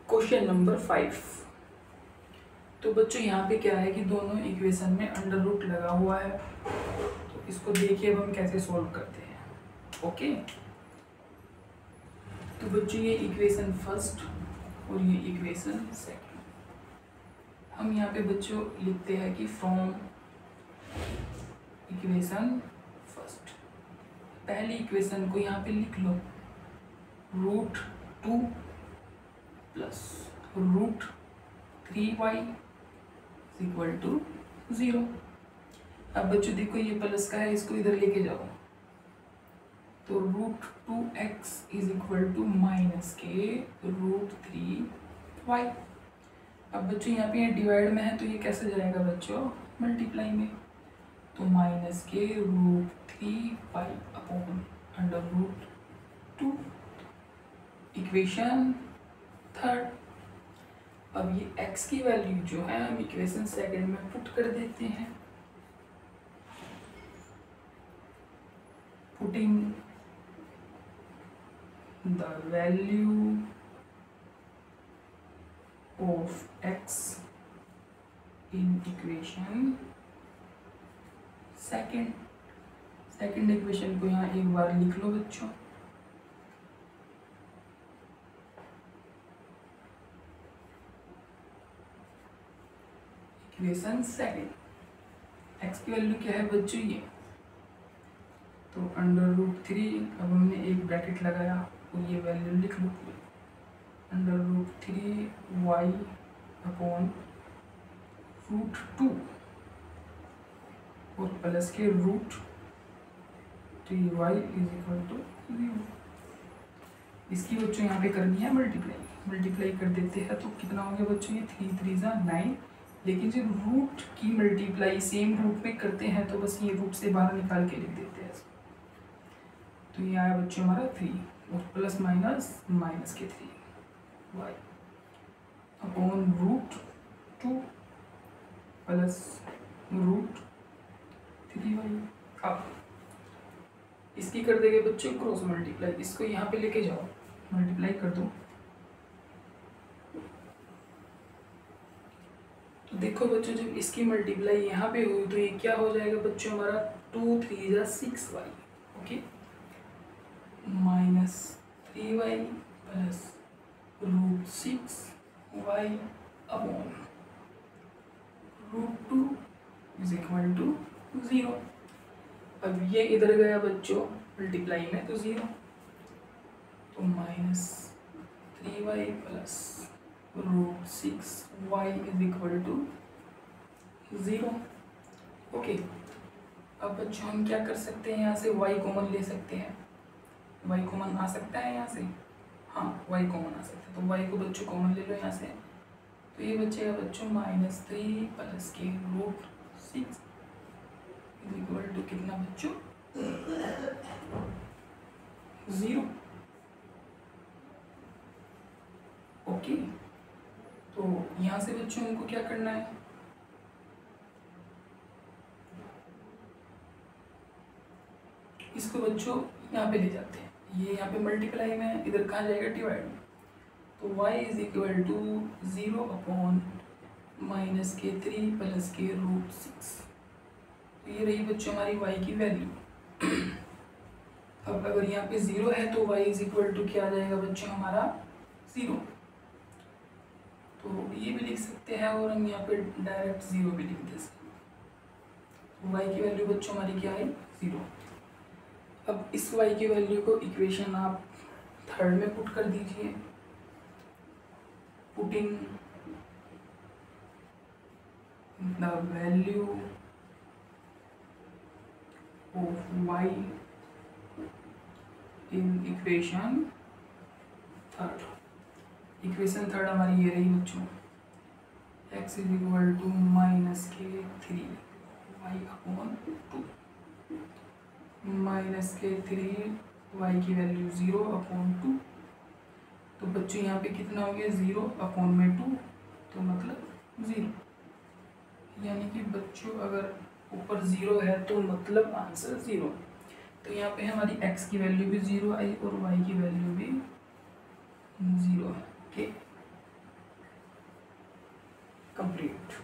Question number 5। तो बच्चों यहाँ पे क्या है कि दोनों इक्वेशन में अंडर रूट लगा हुआ है, तो इसको देखिए अब हम कैसे सॉल्व करते हैं। ओके, तो बच्चों ये इक्वेशन फर्स्ट और ये इक्वेशन सेकंड, हम यहाँ पे बच्चों लिखते हैं कि फ्रॉम इक्वेशन फर्स्ट, पहली इक्वेशन को यहाँ पे लिख लो, √2 प्लस √3y = 0। अब बच्चों देखो ये प्लस का है, इसको इधर लेके जाओ, तो √2x = -k√3y। अब बच्चों यहाँ पे ये डिवाइड में है तो ये कैसे जाएगा बच्चों, मल्टीप्लाई में, तो -k√3y/√2। Equation third. अब ये x की वैल्यू जो है हम इक्वेशन सेकंड में पुट कर देते हैं, putting the value of x in equation second equation को यहाँ एक बार लिख लो बच्चों, इक्वेशन सेकंड। x की वैल्यू क्या है बच्चों, ये तो √3, अब हमने एक ब्रैकेट लगाया तो ये वैल्यू लिख लो, √3y/√2 और प्लस के √3y = 0। इसकी बच्चों यहाँ पे करनी है मल्टीप्लाई कर देते हैं तो कितना हो गया बच्चों, ये 3 3 9। लेकिन जब रूट की मल्टीप्लाई सेम रूट में करते हैं तो बस ये रूट से बाहर निकाल के लिख देते हैं, तो ये आया बच्चों हमारा 3 और प्लस माइनस के 3y/√2 प्लस √3y। अब इसकी कर देंगे बच्चों क्रॉस मल्टीप्लाई, इसको यहाँ पे लेके जाओ, मल्टीप्लाई कर दो, तो देखो बच्चों जब इसकी मल्टीप्लाई यहाँ पे हुई तो ये क्या हो जाएगा बच्चों हमारा 2 3 6y। Okay, -3y plus √6y/√2 = 0। अब ये इधर गया बच्चों मल्टीप्लाई में तो 0, तो -3y प्लस √6y = 0। ओके, अब बच्चों हम क्या कर सकते हैं, यहाँ से y कॉमन ले सकते हैं, y कॉमन आ सकता है यहाँ से, हाँ y कॉमन आ सकता है, तो y को बच्चों कॉमन ले लो यहाँ से, तो ये बचेगा बच्चों -3 प्लस के √6 = कितना बच्चों, 0। ओके, तो यहाँ से बच्चों हमको क्या करना है, इसको बच्चों यहाँ पे ले जाते हैं, ये यहाँ पे मल्टीप्लाई में है, इधर कहाँ जाएगा डिवाइड में, तो y = 0/-के 3 प्लस के √6। तो ये रही बच्चों हमारी y की वैल्यू। अब अगर यहाँ पे 0 है तो y = क्या आ जाएगा बच्चों हमारा 0, तो ये भी लिख सकते हैं और हम यहाँ पे डायरेक्ट 0 भी लिख दे सकते हैं। y की वैल्यू बच्चों हमारी क्या है 0। अब इस y की वैल्यू को इक्वेशन आप थर्ड में पुट कर दीजिए, putting the value of y in equation third. Equation third हमारी ये रही बच्चों, x = -k3y/2 -k3y की वैल्यू 0/2, तो बच्चों यहाँ पे कितना हो गया 0/2, तो मतलब 0, यानी कि बच्चों अगर ऊपर 0 है तो मतलब आंसर 0। तो यहाँ पे हमारी x की वैल्यू भी 0 आई और y की वैल्यू भी 0 है। Okay, complete.